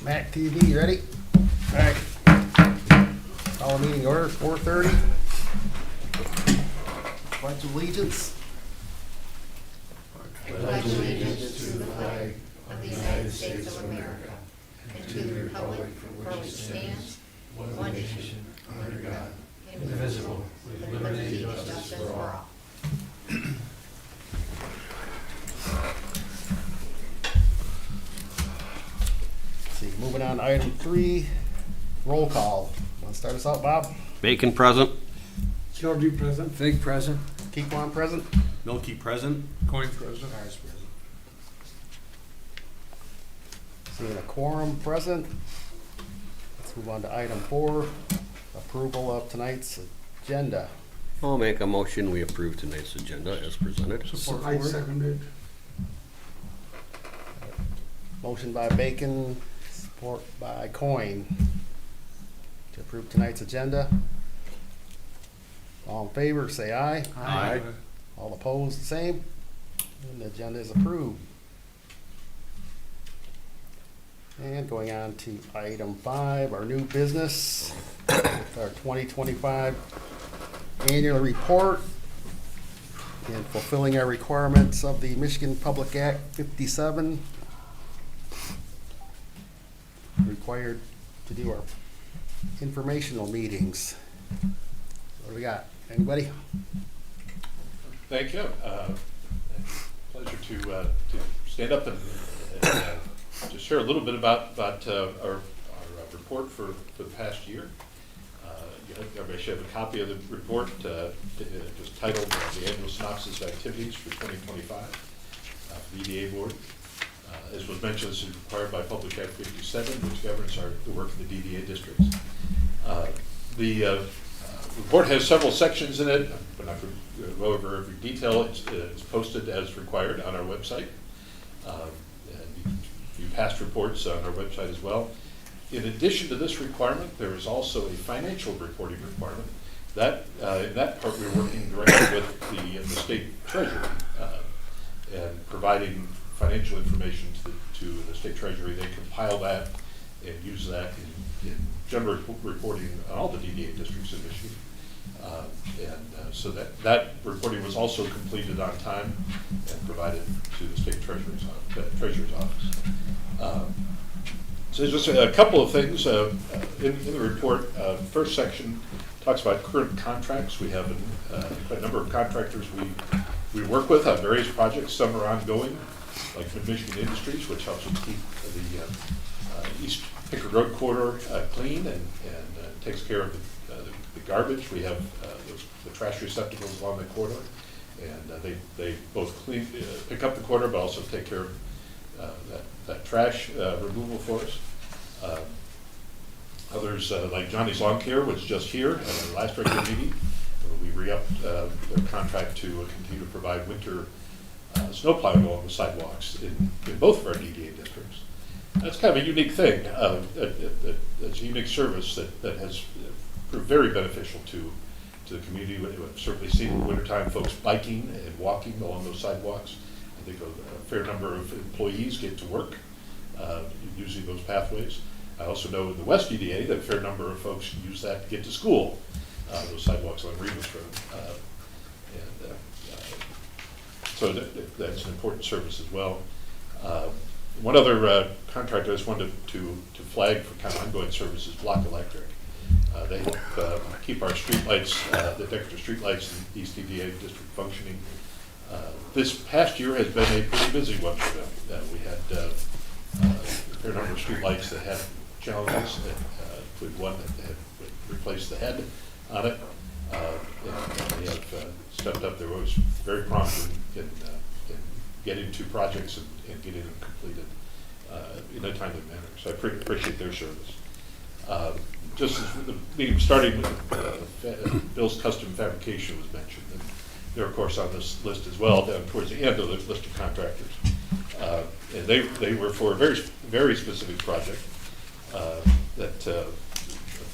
Mac TV, ready? All right. Call the meeting order, 4:30. Pledge of allegiance. Pledge allegiance to the flag of the United States of America and to the republic for which it stands, one nation, under God, indivisible, with liberty and justice for all. See, moving on to item 3, roll call. Want to start us out, Bob? Bacon present. Georgie present. Fig present. Keep on present. Milky present. Coin present. Seeing a quorum present. Let's move on to item 4, approval of tonight's agenda. I'll make a motion, we approve tonight's agenda as presented. I seconded. Motion by Bacon, support by Coin to approve tonight's agenda. All in favor, say aye. Aye. All opposed, the same. And the agenda is approved. And going on to item 5, our new business, with our 2025 annual report and fulfilling our requirements of the Michigan Public Act 57. Required to do our informational meetings. What do we got? Anybody? Thank you. Pleasure to stand up and just share a little bit about our report for the past year. Everybody should have a copy of the report, just titled The Annual Synopsis of Activities for 2025 for the EDA Board. As was mentioned, this is required by Public Act 57, which governs the work of the DDA districts. The report has several sections in it, but not going to go over every detail. It's posted as required on our website. And you can view past reports on our website as well. In addition to this requirement, there is also a financial reporting requirement. In that part, we're working directly with the state treasury and providing financial information to the state treasury. They compile that and use that in general reporting on all the DDA districts in Michigan. So that reporting was also completed on time and provided to the state treasurer's office. So just a couple of things in the report. First section talks about current contracts. We have quite a number of contractors we work with on various projects. Some are ongoing, like Mid-Michigan Industries, which helps us keep the East Pickard Road corridor clean and takes care of the garbage. We have the trash receptacles along the corridor, and they both pick up the corridor, but also take care of that trash removal for us. Others, like Johnny's Lawn Care, was just here at our last regular meeting. We re-upped their contract to continue to provide winter snow plowing along the sidewalks in both of our DDA districts. That's kind of a unique thing. It's a unique service that has proved very beneficial to the community. We've certainly seen in the wintertime folks biking and walking along those sidewalks. I think a fair number of employees get to work using those pathways. I also know in the West DDA that a fair number of folks use that to get to school, those sidewalks on Rebus Road. So that's an important service as well. One other contractor I just wanted to flag for kind of ongoing services, Block Electric. They help keep our streetlights, the decorative streetlights in the East DDA district functioning. This past year has been a pretty busy one for them. We had a fair number of streetlights that had challenges, including one that had replaced the head on it. And they have stepped up. They were always very prompt in getting to projects and getting them completed in a timely manner. So I appreciate their service. Just as the meeting starting with Bill's Custom Fabrication was mentioned, and they're of course on this list as well, down towards the end of the list of contractors. And they were for a very, very specific project that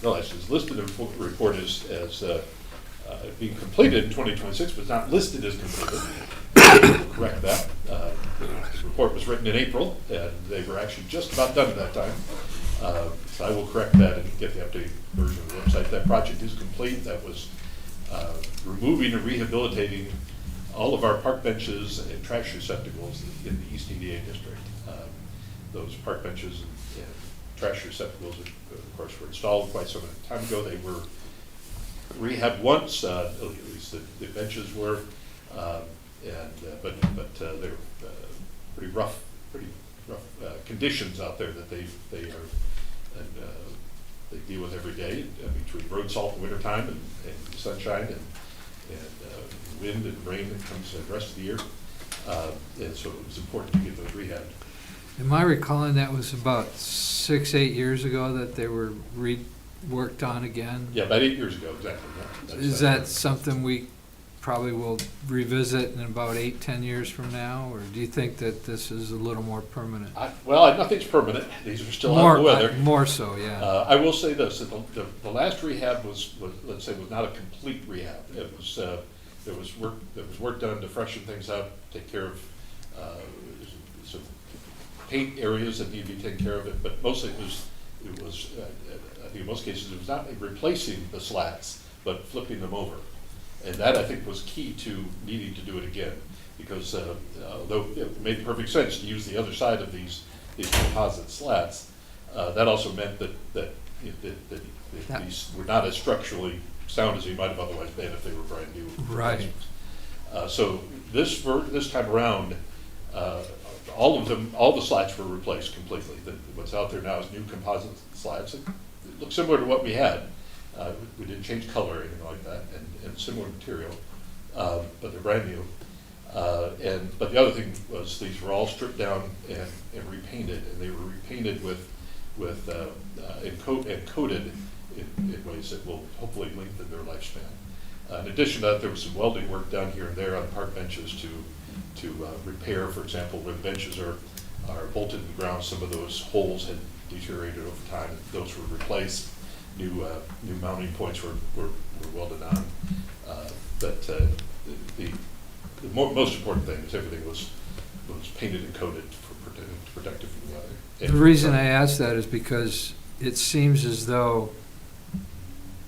is listed in the report as being completed in 2026, but it's not listed as completed. We'll correct that. The report was written in April, and they were actually just about done at that time. So I will correct that and get the updated version of the website. That project is complete. That was removing and rehabilitating all of our park benches and trash receptacles in the East EDA district. Those park benches and trash receptacles, of course, were installed quite some time ago. They were rehabbed once, at least the benches were, but they're pretty rough conditions out there that they deal with every day, between road salt in wintertime and sunshine and wind and rain that comes the rest of the year. And so it was important to get those rehabbed. Am I recalling that was about 6-8 years ago that they were worked on again? Yeah, about 8 years ago, exactly. Yeah. Is that something we probably will revisit in about 8-10 years from now? Or do you think that this is a little more permanent? Well, nothing's permanent. These are still out of the weather. More so, yeah. I will say this, that the last rehab was, let's say, was not a complete rehab. It was, there was work done to freshen things up, take care of some paint areas that need to be taken care of, but mostly it was I think in most cases, it was not replacing the slats, but flipping them over. And that, I think, was key to needing to do it again, because although it made perfect sense to use the other side of these composite slats, that also meant that these were not as structurally sound as they might have otherwise been if they were brand new. Right. So this time around, all the slats were replaced completely. What's out there now is new composite slats. It looks similar to what we had. We didn't change color or anything like that, and similar material, but they're brand new. But the other thing was these were all stripped down and repainted, and they were repainted and coated in ways that will hopefully lengthen their lifespan. In addition to that, there was some welding work done here and there on park benches to repair, for example, where the benches are bolted to the ground. Some of those holes had deteriorated over time. Those were replaced. New mounting points were welded on. But the most important thing is everything was painted and coated to protect it from the weather. The reason I ask that is because it seems as though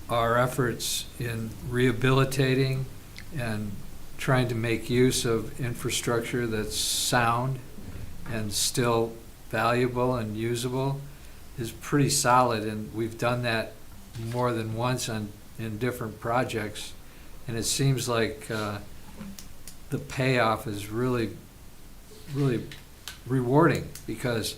our efforts in rehabilitating and trying to make use of infrastructure that's sound and still valuable and usable is pretty solid, and we've done that more than once in different projects, and it seems like the payoff is really rewarding, because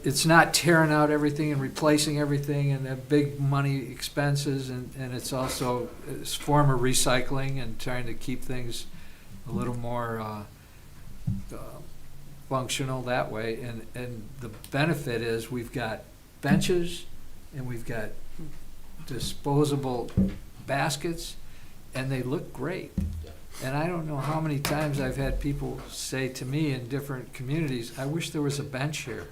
it's not tearing out everything and replacing everything and have big money expenses, and it's also a form of recycling and trying to keep things a little more functional that way. And the benefit is we've got benches and we've got disposable baskets, and they look great. And I don't know how many times I've had people say to me in different communities, I wish there was a bench here.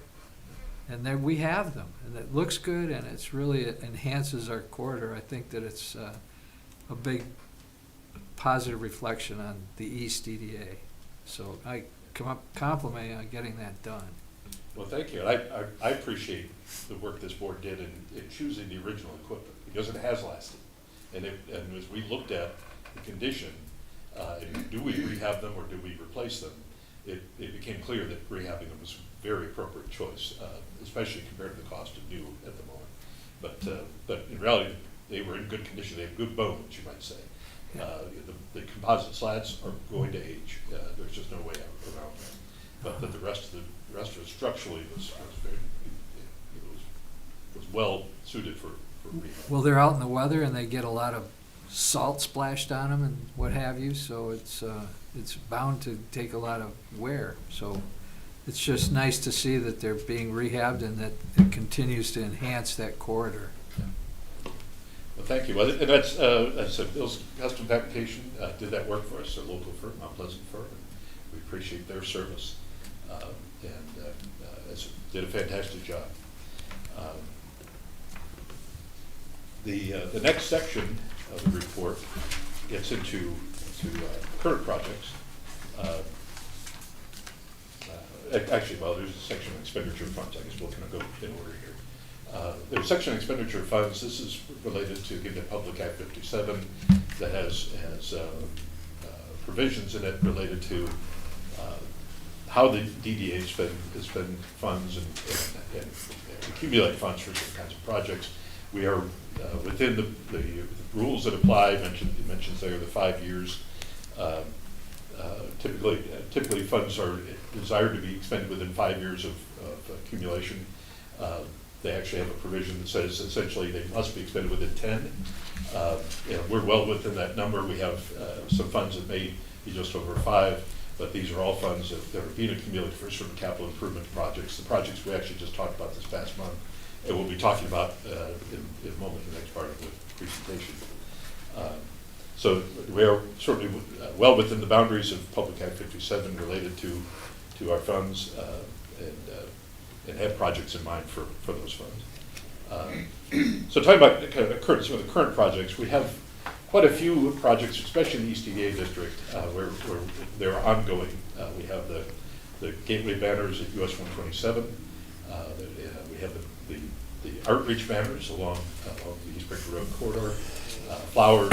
And then we have them, and it looks good, and it's really, it enhances our corridor. I think that it's a big positive reflection on the East EDA. So I compliment you on getting that done. Well, thank you. I appreciate the work this board did in choosing the original equipment, because it has lasted. And as we looked at the condition, do we rehab them or do we replace them, it became clear that rehabbing them was a very appropriate choice, especially compared to the cost of new at the moment. But in reality, they were in good condition. They have good bones, you might say. The composite slats are going to age. There's just no way around that. But the rest of it structurally was well suited for rehab. Well, they're out in the weather, and they get a lot of salt splashed on them and what have you, so it's bound to take a lot of wear. So it's just nice to see that they're being rehabbed and that it continues to enhance that corridor. Well, thank you. Well, and that's, as I said, Bill's Custom Fabrication did that work for us, a local firm, Mount Pleasant firm, and we appreciate their service, did a fantastic job. The next section of the report gets into current projects. actually, well, there's a section on expenditure funds. I guess we'll kind of go in order here. There's section on expenditure funds. This is related to Give the Public Act 57 that has provisions in it related to how the DDA spend funds and accumulate funds for different kinds of projects. We are within the rules that apply. It mentions there the 5 years. Typically funds are desired to be expended within 5 years of accumulation. They actually have a provision that says essentially they must be expended within 10. We're well within that number. We have some funds that may be just over 5, but these are all funds that are being accumulated for certain capital improvement projects. The projects we actually just talked about this past month, and we'll be talking about in a moment, the next part of the presentation. So we are certainly well within the boundaries of Public Act 57 related to our funds and have projects in mind for those funds. So talking about kind of some of the current projects, we have quite a few projects, especially in the East EDA district, where they're ongoing. We have the gateway banners at US 127. We have the outreach banners along the East Brinkley Road corridor. Flowers,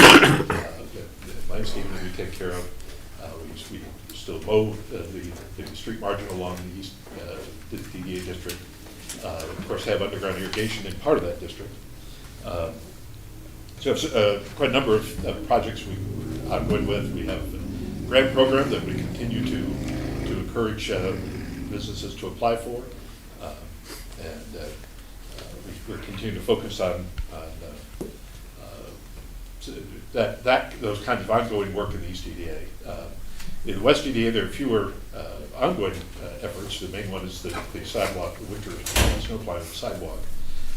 landscaping that we take care of. We still mow the street margin along the East the DDA district. Of course, have underground irrigation in part of that district. So quite a number of projects we're ongoing with. We have a grant program that we continue to encourage businesses to apply for, and we're continuing to focus on those kinds of ongoing work in the East EDA. In the West EDA, there are fewer ongoing efforts. The main one is the sidewalk, the winter snow plowing sidewalk.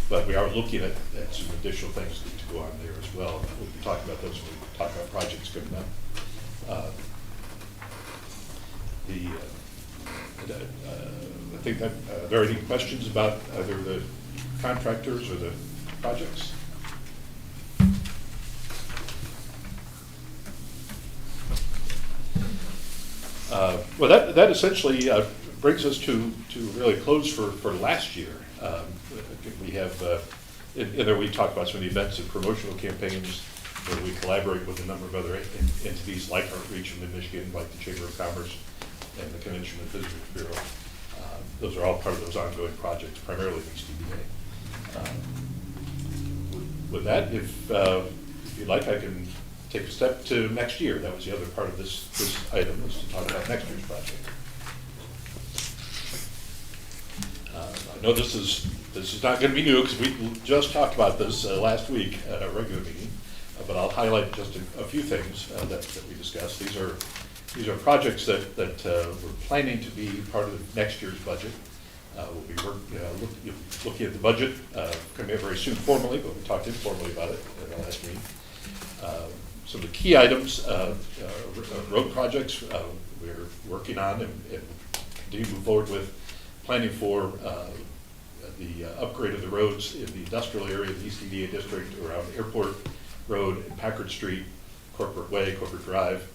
But we are looking at some additional things that need to go on there as well. We'll be talking about those when we talk about projects coming up. I think that are there any questions about either the contractors or the projects? Well, that essentially brings us to really close for last year. We have, in there we talk about some of the events and promotional campaigns where we collaborate with a number of other entities like Outreach in Michigan, like the Chamber of Commerce and the Convention and Visitors Bureau. Those are all part of those ongoing projects, primarily in East EDA. With that, if you'd like, I can take a step to next year. That was the other part of this item, was to talk about next year's project. I know this is not going to be new because we just talked about this last week at our regular meeting, but I'll highlight just a few things that we discussed. These are projects that we're planning to be part of next year's budget. We'll be looking at the budget coming up very soon formally, but we talked informally about it at our last meeting. Some of the key items, road projects we're working on and continue to move forward with, planning for the upgrade of the roads in the industrial area of the East EDA district around Airport Road and Packard Street, Corporate Way, Corporate Drive.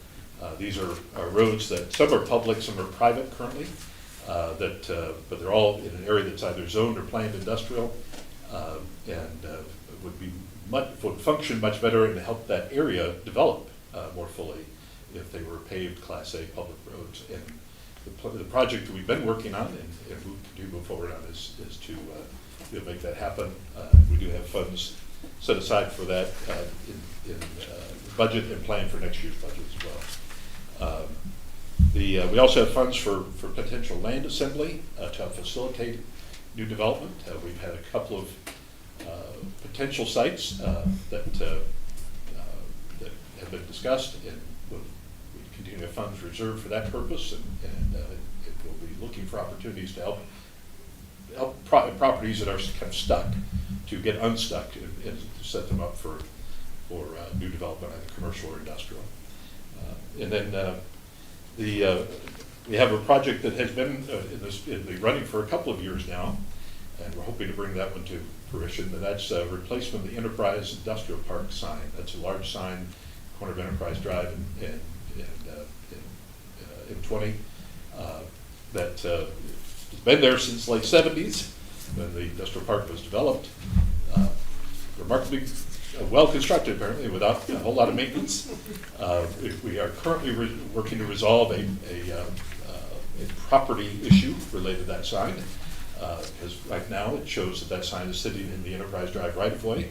These are roads that some are public, some are private currently, but they're all in an area that's either zoned or planned industrial, and would function much better and help that area develop more fully if they were paved Class A public roads. And the project that we've been working on and we continue to move forward on is to make that happen. We do have funds set aside for that in budget and plan for next year's budget as well. We also have funds for potential land assembly to help facilitate new development. We've had a couple of potential sites that have been discussed, and we continue to have funds reserved for that purpose, and we'll be looking for opportunities to help properties that are kind of stuck to get unstuck and set them up for new development, either commercial or industrial. And then we have a project that has been in the running for a couple of years now, and we're hoping to bring that one to fruition. And that's replacement of the Enterprise Industrial Park sign. That's a large sign, corner of Enterprise Drive and 20. that has been there since late 70s, when the industrial park was developed. Remarkably well constructed, apparently, without a whole lot of maintenance. We are currently working to resolve a property issue related to that sign. Because right now it shows that that sign is sitting in the Enterprise Drive right-of-way.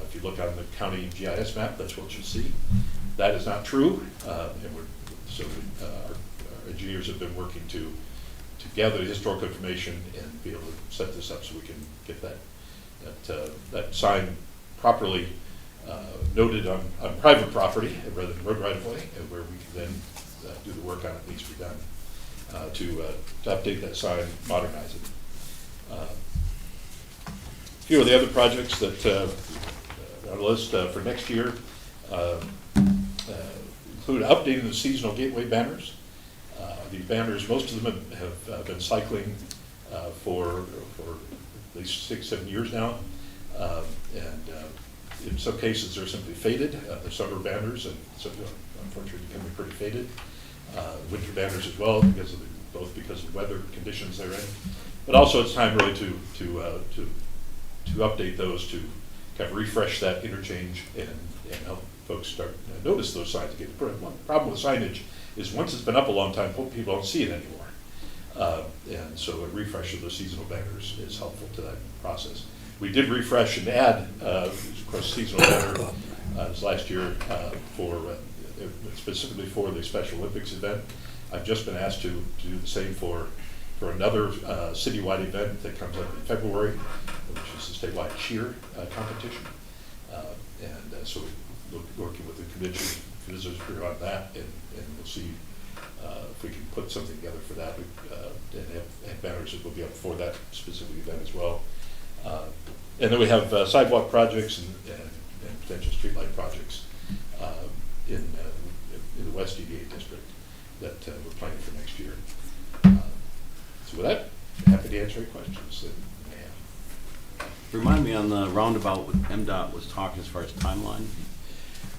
If you look on the county GIS map, that's what you'll see. That is not true, our engineers have been working to gather the historical information and be able to set this up so we can get that sign properly noted on private property rather than road right-of-way, and where we can then do the work on it needs to be done to update that sign, modernize it. A few of the other projects that are on the list for next year include updating the seasonal gateway banners. These banners, most of them have been cycling for at least 6-7 years now, and in some cases they're simply faded. The summer banners, and some unfortunately becoming pretty faded. Winter banners as well, both because of weather conditions they're in. But also it's time really to update those, to kind of refresh that interchange and help folks start notice those signs again. The problem with signage is once it's been up a long time, people don't see it anymore. And so a refresh of the seasonal banners is helpful to that process. We did refresh and add, of course, seasonal banner this last year specifically for the Special Olympics event. I've just been asked to do the same for another citywide event that comes up in February, which is the statewide cheer competition. So we're working with the convention visitors bureau on that, and we'll see if we can put something together for that, and have banners that will be up for that specific event as well. And then we have sidewalk projects and potential streetlight projects in the West EDA district that we're planning for next year. So with that, I'm happy to answer any questions that you may have. Remind me on the roundabout with MDOT was talking as far as timeline?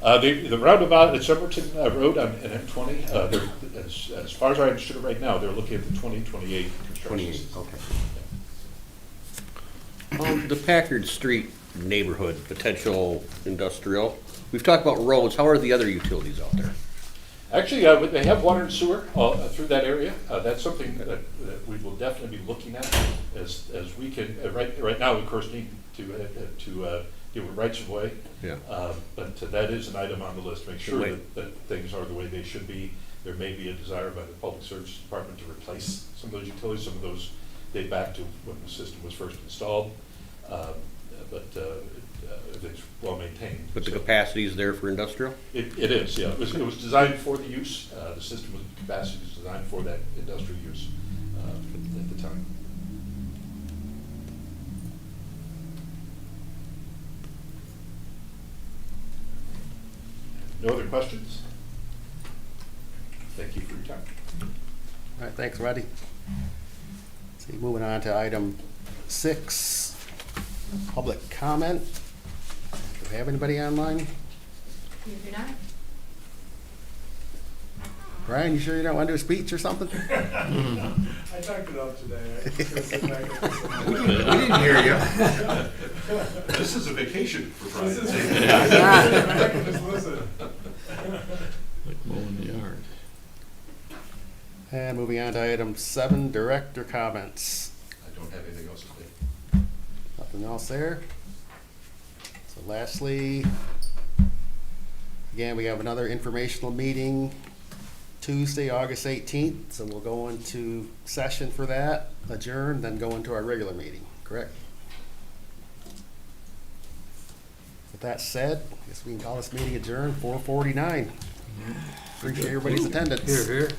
The roundabout at Somerton Road on M20, as far as I understood it right now, they're looking at the 2028 construction. 28, okay. The Packard Street neighborhood, potential industrial. We've talked about roads. How are the other utilities out there? Actually, they have water and sewer through that area. That's something that we will definitely be looking at as we can. Right now, of course, need to deal with rights of way. Yeah. But that is an item on the list to make sure that things are the way they should be. There may be a desire by the Public Services Department to replace some of those utilities. Some of those date back to when the system was first installed. But it's well maintained. But the capacity is there for industrial? It is, yeah. It was designed for the use. The system capacity was designed for that industrial use at the time. No other questions? Thank you for your time. All right, thanks, Roddy. See, moving on to item 6, public comment. Do we have anybody online? You do not? Brian, you sure you don't want to do a speech or something? I talked it up today. I just gotta sit back and listen. We didn't hear you. This is a vacation for Brian. This is- I can just listen. Like mowing the yard. And moving on to item 7, director comments. I don't have anything else to say. Nothing else there. So lastly, again, we have another informational meeting Tuesday, August 18th. So we'll go into session for that, adjourn, then go into our regular meeting, correct? With that said, I guess we can call this meeting adjourned, 4:49. Appreciate everybody's attendance. Here.